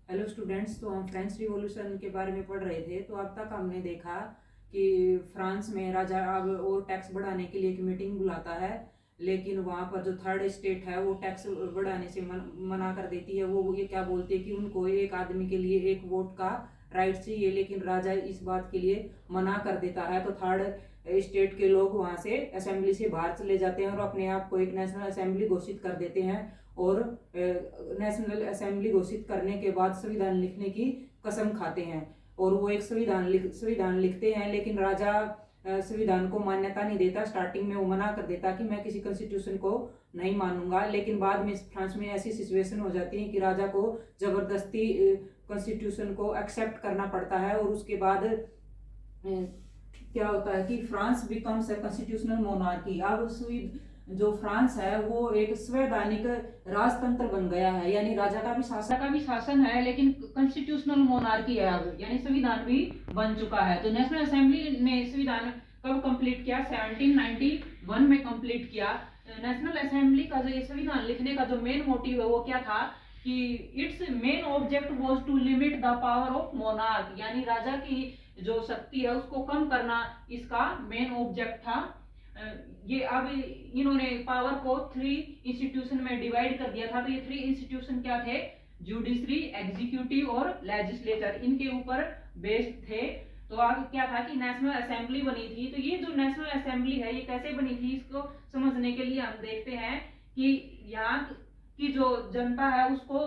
Hello students. तो हम French revolution के बारे में पढ़ रहे थे। तो अब तक हमने देखा कि फ्रांस में राजा अब वो टैक्स बढ़ाने के लिए एक मीटिंग बुलाता है, लेकिन वहाँ पर जो थर्ड स्टेट है वो टैक्स बढ़ाने से मना कर देती है। वो ये क्या बोलती है कि उनको एक आदमी के लिए एक वोट का राइट चाहिए, लेकिन राजा इस बात के लिए मना कर देता है। तो थर्ड स्टेट के लोग वहाँ से असेंबली से बाहर चले जाते हैं और अपने आप को एक नेशनल असेंबली घोषित कर देते हैं। और नेशनल असेंबली घोषित करने के बाद संविधान लिखने की कसम खाते हैं। और वो एक संविधान लिखते हैं, लेकिन राजा संविधान को मान्यता नहीं देता। स्टार्टिंग में वो मना कर देता कि मैं किसी कॉन्स्टिट्यूशन को नहीं मानूंगा, लेकिन बाद में फ्रांस में ऐसी सिचुएशन हो जाती है कि राजा को जबरदस्ती कॉन्स्टिट्यूशन को एक्सेप्ट करना पड़ता है। और उसके बाद क्या होता है कि France becomes a constitutional monarchy. अब जो फ्रांस है वो एक संवैधानिक राजतंत्र बन गया है, यानी राजा का भी शासन है, लेकिन कॉन्स्टिट्यूशनल मोनार्की है अब, यानी संविधान भी बन चुका है। तो नेशनल असेंबली ने संविधान कब कंप्लीट किया? 1791 में कंप्लीट किया। नेशनल असेंबली का जो ये संविधान लिखने का जो मेन मोटिव है वो क्या था कि it's main object was to limit the power of monarch, यानी राजा की जो शक्ति है उसको कम करना इसका मेन ऑब्जेक्ट था। ये अब इन्होंने पावर को 3 इंस्टीट्यूशन में डिवाइड कर दिया था। तो ये 3 इंस्टीट्यूशन क्या थे? जुडिशरी, एग्जीक्यूटिव और लेजिस्लेचर, इनके ऊपर बेस्ड थे। तो अब क्या था कि नेशनल असेंबली बनी थी। तो ये जो नेशनल असेंबली है ये कैसे बनी थी, इसको समझने के लिए हम देखते हैं कि यहाँ की जो जनता है उसको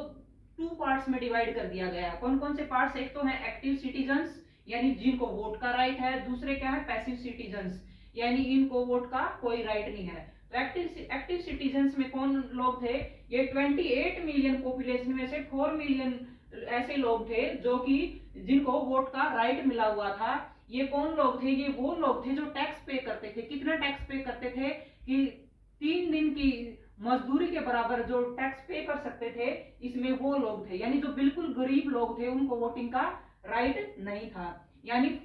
2 पार्ट्स में डिवाइड कर दिया गया है। कौन कौन से पार्ट्स? एक तो है एक्टिव सिटीजन्स, यानी जिनको वोट का राइट है। दूसरे क्या है? पैसिव सिटीजन्स, यानी इनको वोट का कोई राइट नहीं है। तो एक्टिव सिटीजन्स में कौन लोग थे? ये 28 मिलियन पॉपुलेशन में से 4 मिलियन ऐसे लोग थे जो कि जिनको वोट का राइट मिला हुआ था। ये कौन लोग थे? ये वो लोग थे जो टैक्स पे करते थे। कितना टैक्स पे करते थे? कि 3 दिन की मजदूरी के बराबर जो टैक्स पे कर सकते थे, इसमें वो लोग थे। यानी जो बिल्कुल गरीब लोग थे उनको वोटिंग का राइट नहीं था। यानी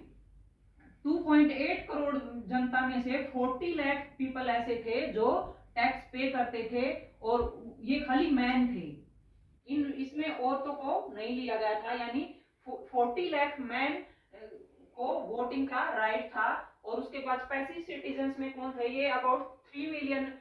2.8 करोड़ जनता में से 40 लाख पीपल ऐसे थे जो टैक्स पे करते थे, और ये खाली मैन थे। इसमें औरतों को नहीं लिया गया था। यानी 40 लाख मैन को वोटिंग का राइट था। और उसके बाद पैसिव सिटीजन्स में कौन थे? ये अबाउट 3 मिलियन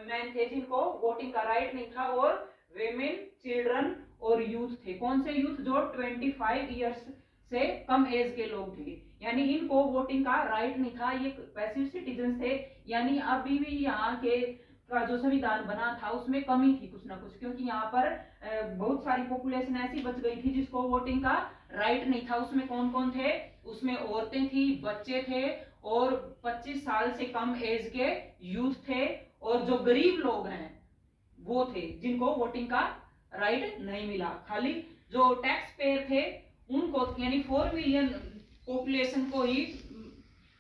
मैन थे जिनको वोटिंग का राइट नहीं था। और वेमेन, चिल्ड्रन और यूथ थे। कौन से यूथ? जो 25 ईयर्स से कम एज के लोग थे, यानी इनको वोटिंग का राइट नहीं था। ये पैसिव सिटीजन थे। यानी अभी भी यहाँ के का जो संविधान बना था उसमें कमी थी कुछ ना कुछ, क्योंकि यहाँ पर बहुत सारी पॉपुलेशन ऐसी बच गई थी जिसको वोटिंग का राइट नहीं था। उसमें कौन कौन थे? उसमें औरतें थी, बच्चे थे, और 25 साल से कम एज के यूथ थे, और जो गरीब लोग हैं वो थे जिनको वोटिंग का राइट नहीं मिला। खाली जो टैक्स पेयर थे उनको, यानी 4 मिलियन पॉपुलेशन को ही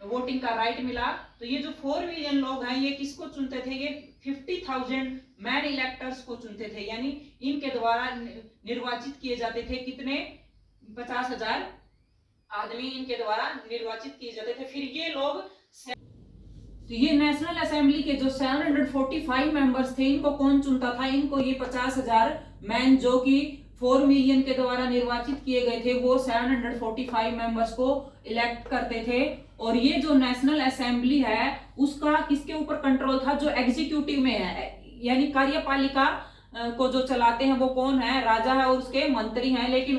वोटिंग का राइट मिला। तो ये जो 4 मिलियन लोग हैं ये किसको चुनते थे? ये 50,000 मैन इलेक्टर्स को चुनते थे, यानी इनके द्वारा निर्वाचित किए जाते थे। कितने? 50,000 आदमी इनके द्वारा निर्वाचित किए जाते थे। फिर ये लोग, तो ये नेशनल असेंबली के जो 745 मेंबर्स थे इनको कौन चुनता था? इनको ये 50,000 मैन जो कि 4 मिलियन के द्वारा निर्वाचित किए गए थे वो 745 मेंबर्स को इलेक्ट करते थे। और ये जो नेशनल असेंबली है उसका किसके ऊपर कंट्रोल था? जो एग्जीक्यूटिव में है, यानी कार्यपालिका को जो चलाते हैं वो कौन है? राजा है और उसके मंत्री हैं। लेकिन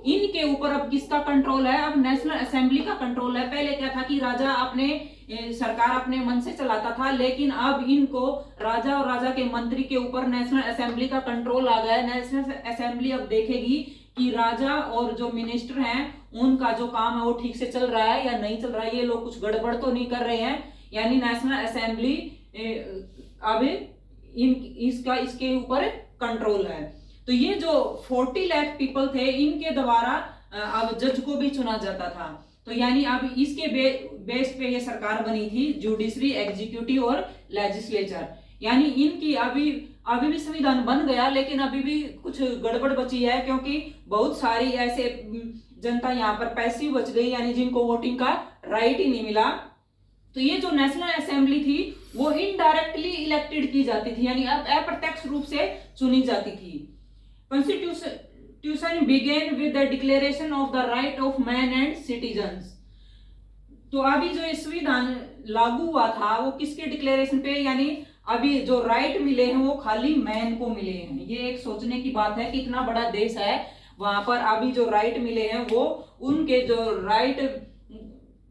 इनके ऊपर अब किसका कंट्रोल है? अब नेशनल असेंबली का कंट्रोल है। पहले क्या था कि राजा अपने सरकार अपने मन से चलाता था, लेकिन अब इनको राजा और राजा के मंत्री के ऊपर नेशनल असेंबली का कंट्रोल आ गया है। नेशनल असेंबली अब देखेगी कि राजा और जो मिनिस्टर हैं उनका जो काम है वो ठीक से चल रहा है या नहीं चल रहा है, ये लोग कुछ गड़बड़ तो नहीं कर रहे हैं। यानी नेशनल असेंबली अब इसके ऊपर कंट्रोल है। तो ये जो 40 लाख पीपल थे इनके द्वारा अब जज को भी चुना जाता था। तो यानी अब इसके बेस पे ये सरकार बनी थी, जुडिशरी, एग्जीक्यूटिव और लेजिस्लेचर। यानी इनकी अभी भी संविधान बन गया, लेकिन अभी भी कुछ गड़बड़ बची है, क्योंकि बहुत सारी ऐसे जनता यहाँ पर पैसिव बच गई, यानी जिनको वोटिंग का राइट ही नहीं मिला। तो ये जो नेशनल असेंबली थी वो इनडायरेक्टली इलेक्टेड की जाती थी, यानी अब अप्रत्यक्ष रूप से चुनी जाती थी। Constitution constitution begin with the declaration of the right of man and citizens. तो अभी जो संविधान लागू हुआ था वो किसके डिक्लेरेशन पे, यानी अभी जो राइट मिले हैं वो खाली मैन को मिले हैं। ये एक सोचने की बात है कि इतना बड़ा देश है, वहां पर अभी जो राइट मिले हैं वो उनके जो राइट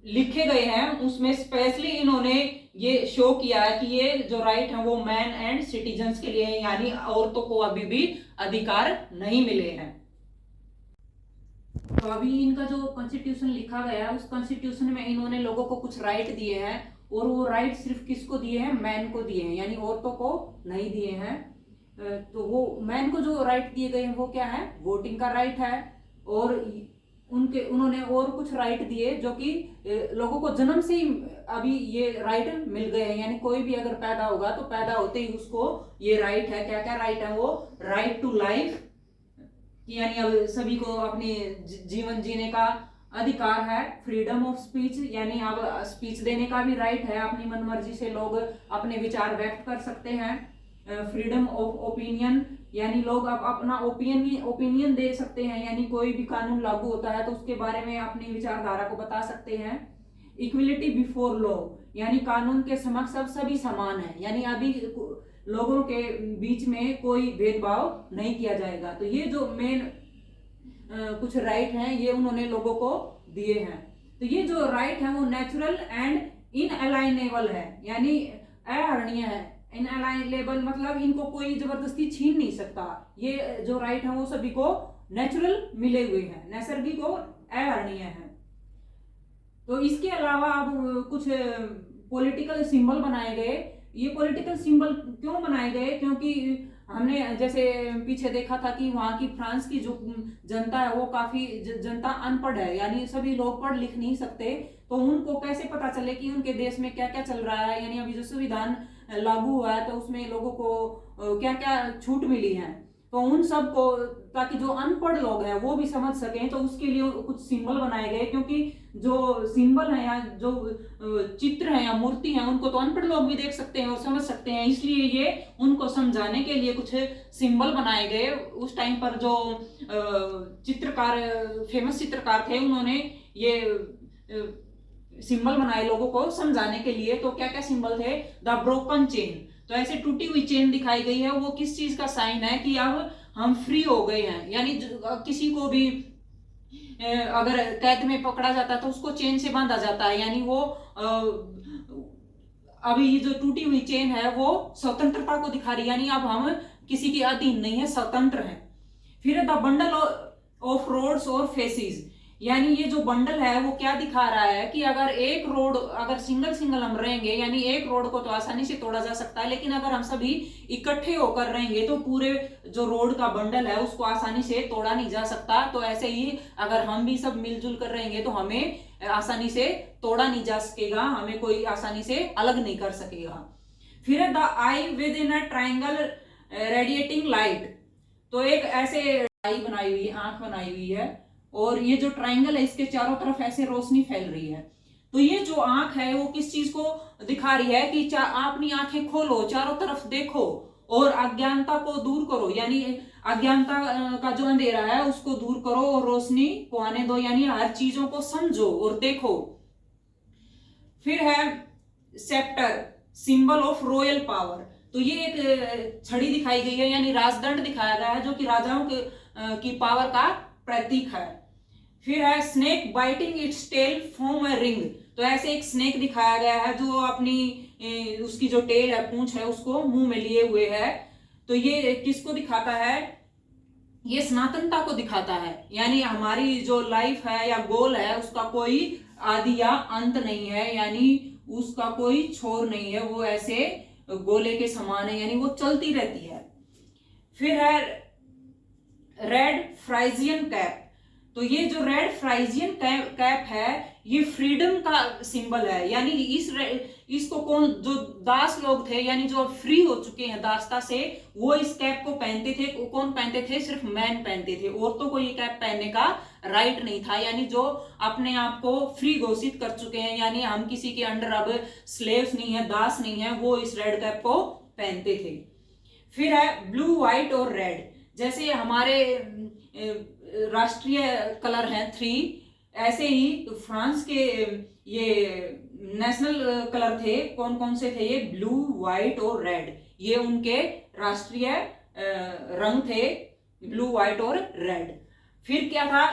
लिखे गए हैं उसमें स्पेशली इन्होंने ये शो किया है कि ये जो राइट है वो मैन एंड सिटीजन्स के लिए है, यानी औरतों को अभी भी अधिकार नहीं मिले हैं। तो अभी इनका जो कॉन्स्टिट्यूशन लिखा गया है उस कॉन्स्टिट्यूशन में इन्होंने लोगों को कुछ राइट दिए हैं, और वो राइट सिर्फ किसको दिए हैं, मैन को दिए हैं, यानी औरतों को नहीं दिए हैं। तो वो मैन को जो राइट दिए गए हैं वो क्या है, वोटिंग का राइट है, और उन्होंने और कुछ राइट दिए जो कि लोगों को जन्म से ही अभी ये राइट मिल गए हैं, यानी कोई भी अगर पैदा होगा तो पैदा होते ही उसको ये राइट है। क्या क्या राइट है वो, राइट टू लाइफ, यानी अब सभी को अपने जीवन जीने का अधिकार है। फ्रीडम ऑफ स्पीच, यानी अब स्पीच देने का भी राइट है, अपनी मनमर्जी से लोग अपने विचार व्यक्त कर सकते हैं। फ्रीडम ऑफ ओपिनियन, यानी लोग अब अपना ओपिनियन दे सकते हैं, यानी कोई भी कानून लागू होता है तो उसके बारे में अपनी विचारधारा को बता सकते हैं। इक्वलिटी बिफोर लॉ, यानी कानून के समक्ष सब सभी समान है, यानी अभी लोगों के बीच में कोई भेदभाव नहीं किया जाएगा। तो ये जो मेन कुछ राइट हैं ये उन्होंने लोगों को दिए हैं। तो ये जो राइट है वो नेचुरल एंड इनअलाइनेबल है, यानी अहरणीय है। इनअलाइनेबल मतलब इनको कोई जबरदस्ती छीन नहीं सकता। ये जो राइट है वो सभी को नेचुरल मिले हुए हैं, नैसर्गिक और अहरणीय है। तो इसके अलावा अब कुछ पॉलिटिकल सिंबल बनाए गए। ये पॉलिटिकल सिंबल क्यों बनाए गए, क्योंकि हमने जैसे पीछे देखा था कि वहाँ की फ्रांस की जो जनता है वो काफी जनता अनपढ़ है, यानी सभी लोग पढ़ लिख नहीं सकते। तो उनको कैसे पता चले कि उनके देश में क्या क्या चल रहा है, यानी अभी जो संविधान लागू हुआ है तो उसमें लोगों को क्या क्या छूट मिली है, तो उन सब को, ताकि जो अनपढ़ लोग हैं वो भी समझ सकें, तो उसके लिए कुछ सिंबल बनाए गए। क्योंकि जो सिंबल है या जो चित्र है या मूर्ति है उनको तो अनपढ़ लोग भी देख सकते हैं और समझ सकते हैं, इसलिए ये उनको समझाने के लिए कुछ सिंबल बनाए गए। उस टाइम पर जो चित्रकार, फेमस चित्रकार थे, उन्होंने ये सिंबल बनाए लोगों को समझाने के लिए। तो क्या क्या सिंबल थे, द ब्रोकन चेन, तो ऐसे टूटी हुई चेन दिखाई गई है, वो किस चीज का साइन है कि अब हम फ्री हो गए हैं, यानी किसी को भी अगर कैद में पकड़ा जाता है तो उसको चेन से बांधा जाता है, यानी वो अभी ये जो टूटी हुई चेन है वो स्वतंत्रता को दिखा रही है, यानी अब हम किसी के अधीन नहीं है, स्वतंत्र हैं। फिर द बंडल ऑफ रोड्स और फेसिस, यानी ये जो बंडल है वो क्या दिखा रहा है कि अगर एक रोड, अगर सिंगल हम रहेंगे, यानी एक रोड को तो आसानी से तोड़ा जा सकता है, लेकिन अगर हम सभी इकट्ठे होकर रहेंगे तो पूरे जो रोड का बंडल है उसको आसानी से तोड़ा नहीं जा सकता। तो ऐसे ही अगर हम भी सब मिलजुल कर रहेंगे तो हमें आसानी से तोड़ा नहीं जा सकेगा, हमें कोई आसानी से अलग नहीं कर सकेगा। फिर the I with in a triangle radiating light, तो एक ऐसे आई बनाई हुई, आंख बनाई हुई है, और ये जो ट्राइंगल है इसके चारों तरफ ऐसे रोशनी फैल रही है। तो ये जो आंख है वो किस चीज को दिखा रही है कि अपनी आंखें खोलो, चारों तरफ देखो और अज्ञानता को दूर करो, यानी अज्ञानता का जो अंधेरा है उसको दूर करो और रोशनी को आने दो, यानी हर चीजों को समझो और देखो। फिर है sceptre, symbol of royal power, तो ये एक छड़ी दिखाई गई है, यानी राजदंड दिखाया गया है जो कि राजाओं की पावर का प्रतीक है। फिर है snake biting its tail from a ring, तो ऐसे एक स्नेक दिखाया गया है जो अपनी उसकी जो टेल है, पूंछ है, उसको मुंह में लिए हुए है। तो ये किसको दिखाता है, ये सनातनता को दिखाता है, यानी हमारी जो लाइफ है या गोल है उसका कोई आदि या अंत नहीं है, यानी उसका कोई छोर नहीं है, वो ऐसे गोले के समान है, यानी वो चलती रहती है। फिर है रेड फ्राइजियन कैप, तो ये जो रेड फ्राइजियन कैप है ये फ्रीडम का सिंबल है, यानी इसको कौन, जो दास लोग थे यानी जो फ्री हो चुके हैं दासता से, वो इस कैप को पहनते थे। कौन पहनते थे, सिर्फ मैन पहनते थे, औरतों को ये कैप पहनने का राइट नहीं था, यानी जो अपने आप को फ्री घोषित कर चुके हैं, यानी हम किसी के अंडर अब स्लेव्स नहीं है, दास नहीं है, वो इस रेड कैप को पहनते थे। फिर है ब्लू, व्हाइट और रेड, जैसे हमारे राष्ट्रीय कलर हैं 3, ऐसे ही फ्रांस के ये नेशनल कलर थे, कौन कौन से थे ये, ब्लू, व्हाइट और रेड, ये उनके राष्ट्रीय रंग थे, ब्लू, व्हाइट और रेड। फिर क्या था,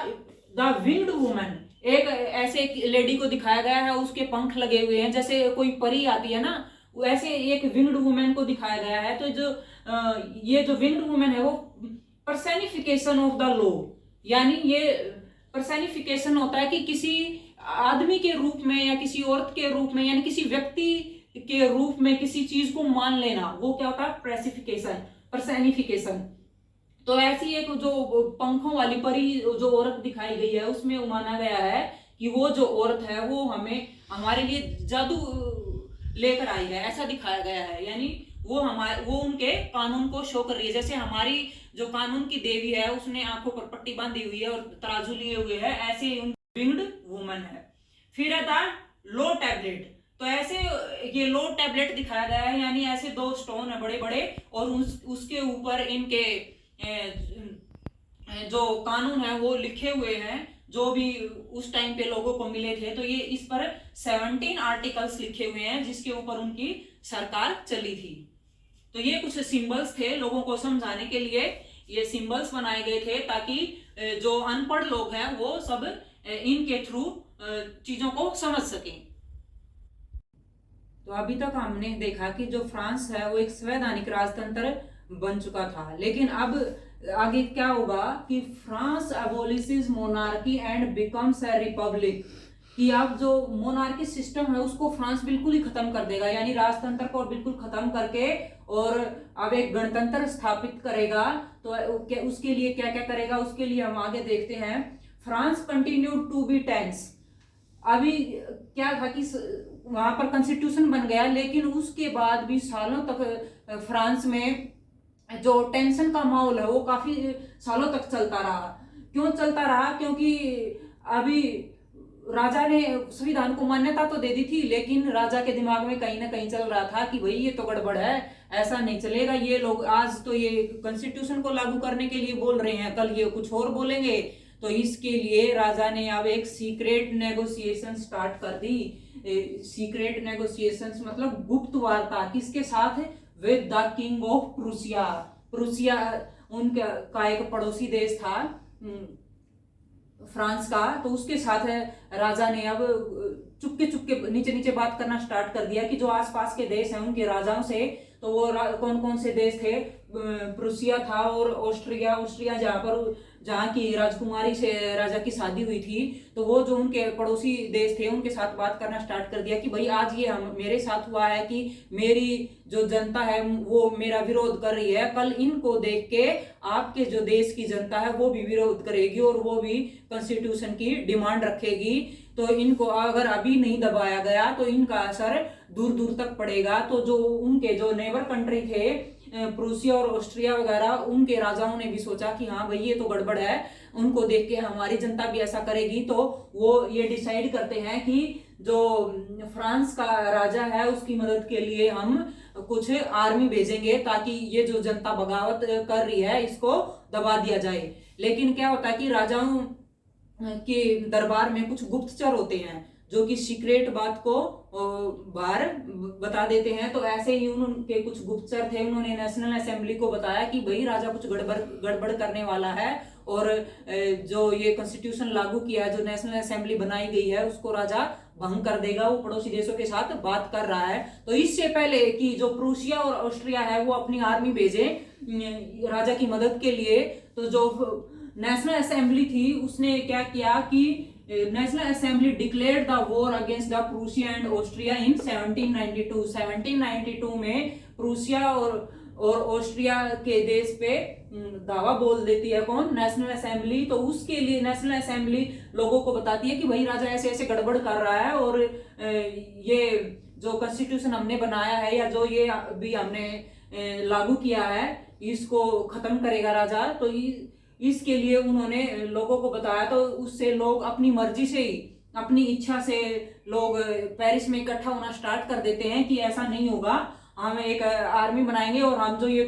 द विंग्ड वुमन, एक ऐसे लेडी को दिखाया गया है, उसके पंख लगे हुए हैं, जैसे कोई परी आती है ना, वैसे एक विंग्ड वुमेन को दिखाया गया है। तो जो ये जो विंग्ड वुमेन है वो पर्सनिफिकेशन ऑफ द लॉ, यानी ये पर्सनिफिकेशन होता है कि किसी आदमी के रूप में या किसी औरत के रूप में, यानी किसी व्यक्ति के रूप में किसी चीज को मान लेना, वो क्या होता है, पर्सनिफिकेशन। तो ऐसी एक जो पंखों वाली परी जो औरत दिखाई गई है, उसमें माना गया है कि वो जो औरत है वो हमें हमारे लिए जादू लेकर आई है, ऐसा दिखाया गया है। यानी वो उनके कानून को शो कर रही है, जैसे हमारी जो कानून की देवी है उसने आंखों पर पट्टी बांधी हुई है और तराजू लिए हुए है, ऐसे ही उन विंग्ड वुमन है। फिर है था लो टैबलेट, तो ऐसे ये लो टैबलेट दिखाया गया है, यानी ऐसे 2 स्टोन है बड़े बड़े, और उसके ऊपर इनके जो कानून है वो लिखे हुए हैं, जो भी उस टाइम पे लोगों को मिले थे। तो ये इस पर 17 आर्टिकल्स लिखे हुए हैं, जिसके ऊपर उनकी सरकार चली थी। तो ये कुछ सिंबल्स थे, लोगों को समझाने के लिए ये सिंबल्स बनाए गए थे, ताकि जो अनपढ़ लोग हैं वो सब इनके थ्रू चीजों को समझ सकें। तो अभी तक हमने देखा कि जो फ्रांस है वो एक संवैधानिक राजतंत्र बन चुका था, लेकिन अब आगे क्या होगा कि France abolishes monarchy and becomes a republic, कि अब जो मोनार्की सिस्टम है उसको फ्रांस बिल्कुल ही खत्म कर देगा, यानी राजतंत्र को बिल्कुल खत्म करके और अब एक गणतंत्र स्थापित करेगा। तो उसके लिए क्या क्या करेगा, उसके लिए हम आगे देखते हैं। France continue to be tense, अभी क्या था कि वहां पर कॉन्स्टिट्यूशन बन गया, लेकिन उसके बाद भी सालों तक फ्रांस में जो टेंशन का माहौल है वो काफी सालों तक चलता रहा। क्यों चलता रहा, क्योंकि अभी राजा ने संविधान को मान्यता तो दे दी थी, लेकिन राजा के दिमाग में कहीं ना कहीं चल रहा था कि भाई ये तो गड़बड़ है, ऐसा नहीं चलेगा, ये लोग आज तो ये कॉन्स्टिट्यूशन को लागू करने के लिए बोल रहे हैं, कल ये कुछ और बोलेंगे। तो इसके लिए राजा ने अब एक सीक्रेट नेगोशिएशन स्टार्ट कर दी। सीक्रेट नेगोशिएशंस मतलब गुप्त वार्ता, किसके साथ, with the king of Prussia. Prussia उनका एक पड़ोसी देश था फ्रांस का, तो उसके साथ राजा ने अब चुपके चुपके नीचे नीचे बात करना स्टार्ट कर दिया कि जो आसपास के देश हैं उनके राजाओं से। तो वो कौन कौन से देश थे, प्रूसिया था और ऑस्ट्रिया। ऑस्ट्रिया जहाँ की राजकुमारी से राजा की शादी हुई थी, तो वो जो उनके पड़ोसी देश थे उनके साथ बात करना स्टार्ट कर दिया कि भाई आज ये हम मेरे साथ हुआ है कि मेरी जो जनता है वो मेरा विरोध कर रही है, कल इनको देख के आपके जो देश की जनता है वो भी विरोध करेगी और वो भी कॉन्स्टिट्यूशन की डिमांड रखेगी। तो इनको अगर अभी नहीं दबाया गया तो इनका असर दूर दूर तक पड़ेगा। तो जो उनके जो नेबर कंट्री थे प्रूसिया और ऑस्ट्रिया वगैरह, उनके राजाओं ने भी सोचा कि हाँ भाई ये तो गड़बड़ है, उनको देख के हमारी जनता भी ऐसा करेगी। तो वो ये डिसाइड करते हैं कि जो फ्रांस का राजा है उसकी मदद के लिए हम कुछ आर्मी भेजेंगे, ताकि ये जो जनता बगावत कर रही है इसको दबा दिया जाए। लेकिन क्या होता है कि राजाओं के दरबार में कुछ गुप्तचर होते हैं जो कि सीक्रेट बात को बाहर बता देते हैं। तो ऐसे ही उनके कुछ गुप्तचर थे, उन्होंने नेशनल असेंबली को बताया कि भाई राजा कुछ गड़बड़ करने वाला है, और जो ये कॉन्स्टिट्यूशन लागू किया, जो नेशनल असेंबली बनाई गई है उसको राजा भंग कर देगा, वो पड़ोसी देशों के साथ बात कर रहा है। तो इससे पहले कि जो प्रूसिया और ऑस्ट्रिया है वो अपनी आर्मी भेजे राजा की मदद के लिए, तो जो नेशनल असेंबली थी उसने क्या किया कि national assembly declared the war against the Prussia and Austria in 1792। 1792 में प्रूसिया और ऑस्ट्रिया के देश पे दावा बोल देती है कौन, नेशनल असेंबली। तो उसके लिए नेशनल असेंबली लोगों को बताती है कि भाई राजा ऐसे ऐसे गड़बड़ कर रहा है, और ये जो कॉन्स्टिट्यूशन हमने बनाया है या जो ये भी हमने लागू किया है इसको खत्म करेगा राजा। तो इसके लिए उन्होंने लोगों को बताया। तो उससे लोग अपनी मर्जी से ही, अपनी इच्छा से लोग पेरिस में इकट्ठा होना स्टार्ट कर देते हैं कि ऐसा नहीं होगा, हम एक आर्मी बनाएंगे और हम जो ये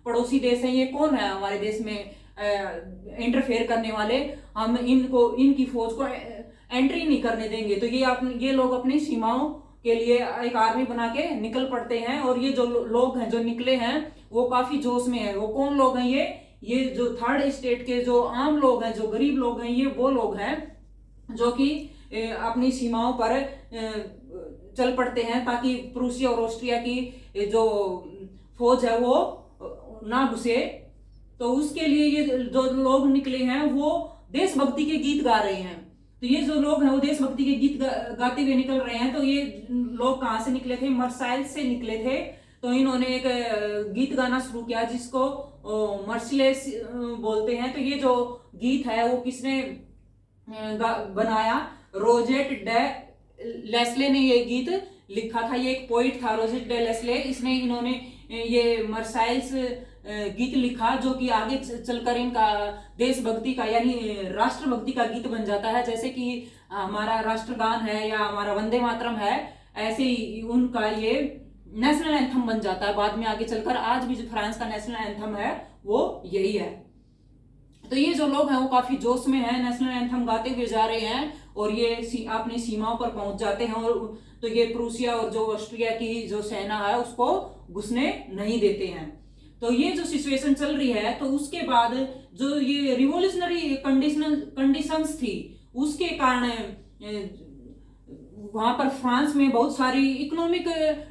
पड़ोसी देश हैं, ये कौन है हमारे देश में इंटरफेयर करने वाले, हम इनकी फौज को एंट्री नहीं करने देंगे। तो ये लोग अपनी सीमाओं के लिए एक आर्मी बना के निकल पड़ते हैं। और ये जो लोग हैं जो निकले हैं वो काफी जोश में है। वो कौन लोग हैं? ये जो थर्ड स्टेट के जो आम लोग हैं, जो गरीब लोग हैं, ये वो लोग हैं जो कि अपनी सीमाओं पर चल पड़ते हैं ताकि प्रूसिया और ऑस्ट्रिया की जो फौज है वो ना घुसे। तो उसके लिए ये जो लोग निकले हैं वो देशभक्ति के गीत गा रहे हैं। तो ये जो लोग हैं वो देशभक्ति के गीत गाते हुए निकल रहे हैं। तो ये लोग कहाँ से निकले थे? मर्साइल से निकले थे। तो इन्होंने एक गीत गाना शुरू किया जिसको मर्सिलेस बोलते हैं। तो ये जो गीत है वो किसने बनाया? रोजेट डे लेस्ले ने ये गीत लिखा था। ये एक पोइट था रोजेट डे लेस्ले। इन्होंने ये मर्साइल्स गीत लिखा जो कि आगे चलकर इनका देशभक्ति का यानी राष्ट्रभक्ति का गीत बन जाता है। जैसे कि हमारा राष्ट्रगान है या हमारा वंदे मातरम है, ऐसे ही उनका ये नेशनल एंथम बन जाता है बाद में आगे चलकर। आज भी जो फ्रांस का नेशनल एंथम है वो यही है। तो ये जो लोग हैं वो काफी जोश में हैं, नेशनल एंथम गाते हुए जा रहे हैं और ये अपनी सीमाओं पर पहुंच जाते हैं। और तो ये प्रूसिया और जो ऑस्ट्रिया की जो सेना है उसको घुसने नहीं देते हैं। तो ये जो सिचुएशन चल रही है, तो उसके बाद जो ये रिवोल्यूशनरी कंडीशंस थी उसके कारण वहां पर फ्रांस में बहुत सारी इकोनॉमिक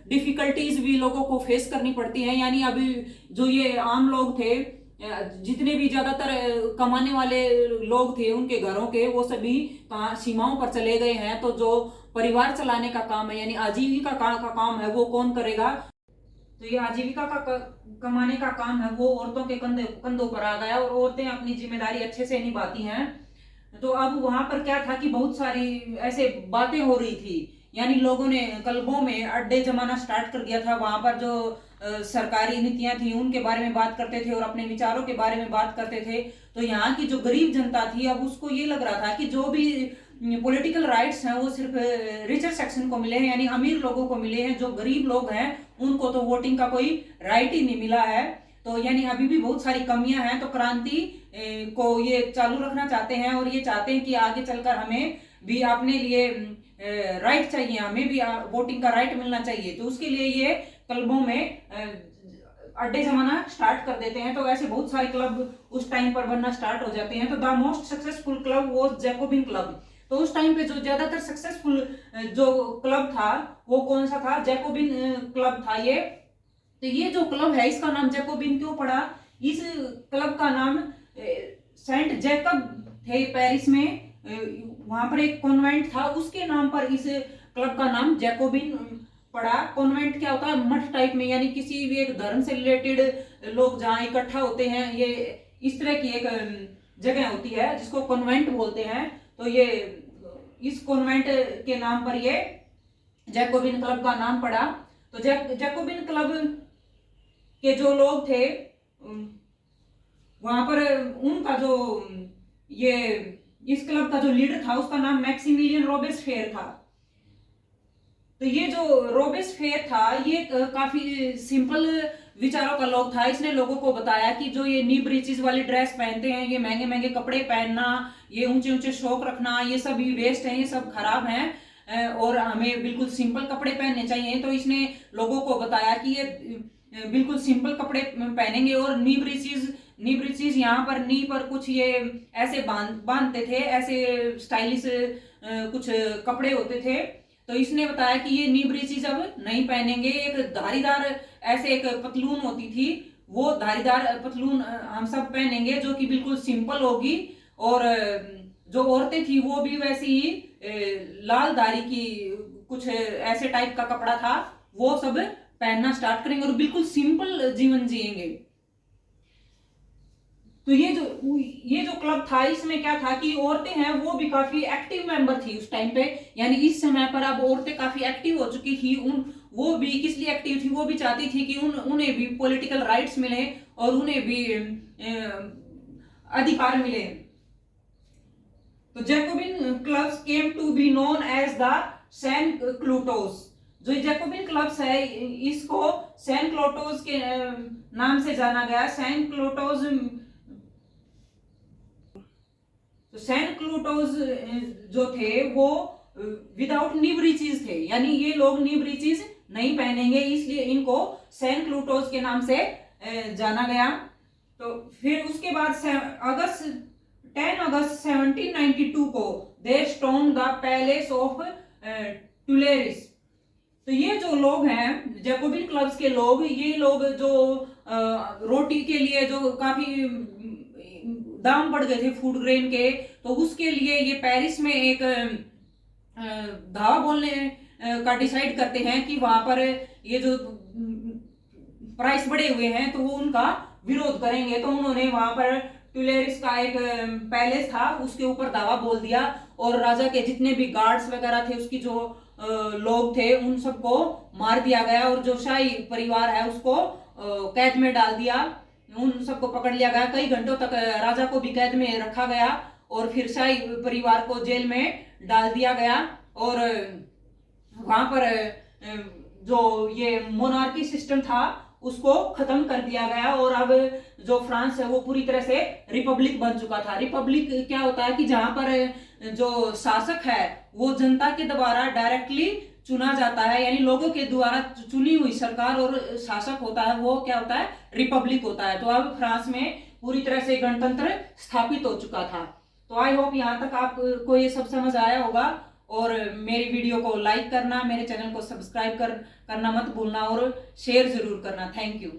डिफिकल्टीज भी लोगों को फेस करनी पड़ती है। यानी अभी जो ये आम लोग थे, जितने भी ज्यादातर कमाने वाले लोग थे उनके घरों के, वो सभी सीमाओं पर चले गए हैं। तो जो परिवार चलाने का काम है यानी आजीविका का काम है वो कौन करेगा? तो ये आजीविका का कमाने का काम है वो औरतों के कंधों पर आ गया और औरतें अपनी जिम्मेदारी अच्छे से निभाती हैं। तो अब वहां पर क्या था कि बहुत सारी ऐसे बातें हो रही थी, यानी लोगों ने कल्बों में अड्डे जमाना स्टार्ट कर दिया था। वहां पर जो सरकारी नीतियां थी उनके बारे में बात करते थे और अपने विचारों के बारे में बात करते थे। तो यहाँ की जो गरीब जनता थी अब उसको ये लग रहा था कि जो भी पॉलिटिकल राइट्स हैं वो सिर्फ रिचर सेक्शन को मिले हैं, यानी अमीर लोगों को मिले हैं। जो गरीब लोग हैं उनको तो वोटिंग का कोई राइट ही नहीं मिला है। तो यानी अभी भी बहुत सारी कमियां हैं। तो क्रांति को ये चालू रखना चाहते हैं और ये चाहते हैं कि आगे चलकर हमें भी अपने लिए राइट चाहिए, हमें भी वोटिंग का राइट मिलना चाहिए। तो उसके लिए ये क्लबों में अड्डे जमाना स्टार्ट कर देते हैं। तो ऐसे बहुत सारे क्लब उस टाइम पर बनना स्टार्ट हो जाते हैं। तो द मोस्ट सक्सेसफुल क्लब वो जैकोबिन क्लब। तो उस टाइम पे जो ज्यादातर सक्सेसफुल जो क्लब था वो कौन सा था? जैकोबिन क्लब था ये। तो ये जो क्लब है इसका नाम जैकोबिन क्यों पड़ा? इस क्लब का नाम सेंट जैकब थे पेरिस में, वहां पर एक कॉन्वेंट था, उसके नाम पर इस क्लब का नाम जैकोबिन पड़ा। कॉन्वेंट क्या होता है? मठ टाइप में, यानी किसी भी एक धर्म से रिलेटेड लोग जहाँ इकट्ठा होते हैं, ये इस तरह की एक जगह होती है जिसको कॉन्वेंट बोलते हैं। तो ये इस कॉन्वेंट के नाम पर ये जैकोबिन क्लब का नाम पड़ा। तो जैकोबिन क्लब के जो लोग थे वहां पर उनका जो ये इस क्लब का जो लीडर था उसका नाम मैक्सिमिलियन रोबेस्फेयर था। तो ये जो रोबेस्फेयर था ये काफी सिंपल विचारों का लोग था। इसने लोगों को बताया कि जो ये नी ब्रीचेस वाली ड्रेस पहनते हैं, ये महंगे महंगे कपड़े पहनना, ये ऊंचे ऊंचे शौक रखना, ये सब ही वेस्ट है, ये सब खराब है और हमें बिल्कुल सिंपल कपड़े पहनने चाहिए। तो इसने लोगों को बताया कि ये बिल्कुल सिंपल कपड़े पहनेंगे और नी ब्रीचेस यहाँ पर नी पर कुछ ये ऐसे बांधते थे, ऐसे स्टाइलिश कुछ कपड़े होते थे। तो इसने बताया कि ये नी ब्रीचेस अब नहीं पहनेंगे। एक धारीदार ऐसे एक पतलून होती थी, वो धारीदार पतलून हम सब पहनेंगे जो कि बिल्कुल सिंपल होगी। और जो औरतें थी वो भी वैसे ही लाल धारी की कुछ ऐसे टाइप का कपड़ा था वो सब पहनना स्टार्ट करेंगे और बिल्कुल सिंपल जीवन जिएंगे। तो ये जो क्लब था इसमें क्या था कि औरतें हैं वो भी काफी एक्टिव मेंबर थी उस टाइम पे, यानी इस समय पर अब औरतें काफी एक्टिव हो चुकी थी। वो भी किस लिए एक्टिव थी? वो भी चाहती थी कि उन्हें भी पॉलिटिकल राइट्स मिले और उन्हें भी अधिकार मिले। तो Jacobin clubs came to be known as the sans culottes. जो जैकोबिन क्लब्स है इसको सैन क्लोटोस के नाम से जाना गया। सैन क्लोटोस तो सैन क्लूटोज जो थे वो विदाउट नीब रिचीज थे, यानी ये लोग नीब रिचीज नहीं पहनेंगे, इसलिए इनको सैन क्लूटोज के नाम से जाना गया। तो फिर उसके बाद 10 अगस्त 1792 को दे स्टोन द पैलेस ऑफ टुलेरिस। तो ये जो लोग हैं जैकोबिन क्लब्स के लोग, ये लोग जो रोटी के लिए जो काफी दाम बढ़ गए थे फूड ग्रेन के, तो उसके लिए ये पेरिस में एक धावा बोलने का डिसाइड करते हैं कि वहां पर ये जो प्राइस बढ़े हुए हैं तो वो उनका विरोध करेंगे। तो उन्होंने वहां पर ट्यूलेरिस का एक पैलेस था उसके ऊपर दावा बोल दिया, और राजा के जितने भी गार्ड्स वगैरह थे, उसकी जो लोग थे, उन सबको मार दिया गया, और जो शाही परिवार है उसको कैद में डाल दिया, उन सबको पकड़ लिया गया। कई घंटों तक राजा को भी कैद में रखा गया, और फिर शाही परिवार को जेल में डाल दिया गया, और वहां पर जो ये मोनार्की सिस्टम था उसको खत्म कर दिया गया, और अब जो फ्रांस है वो पूरी तरह से रिपब्लिक बन चुका था। रिपब्लिक क्या होता है कि जहां पर जो शासक है वो जनता के द्वारा डायरेक्टली चुना जाता है, यानी लोगों के द्वारा चुनी हुई सरकार और शासक होता है, वो क्या होता है, रिपब्लिक होता है। तो अब फ्रांस में पूरी तरह से गणतंत्र स्थापित हो चुका था। तो आई होप यहाँ तक आपको ये सब समझ आया होगा, और मेरी वीडियो को लाइक करना, मेरे चैनल को सब्सक्राइब करना मत भूलना, और शेयर जरूर करना। Thank you.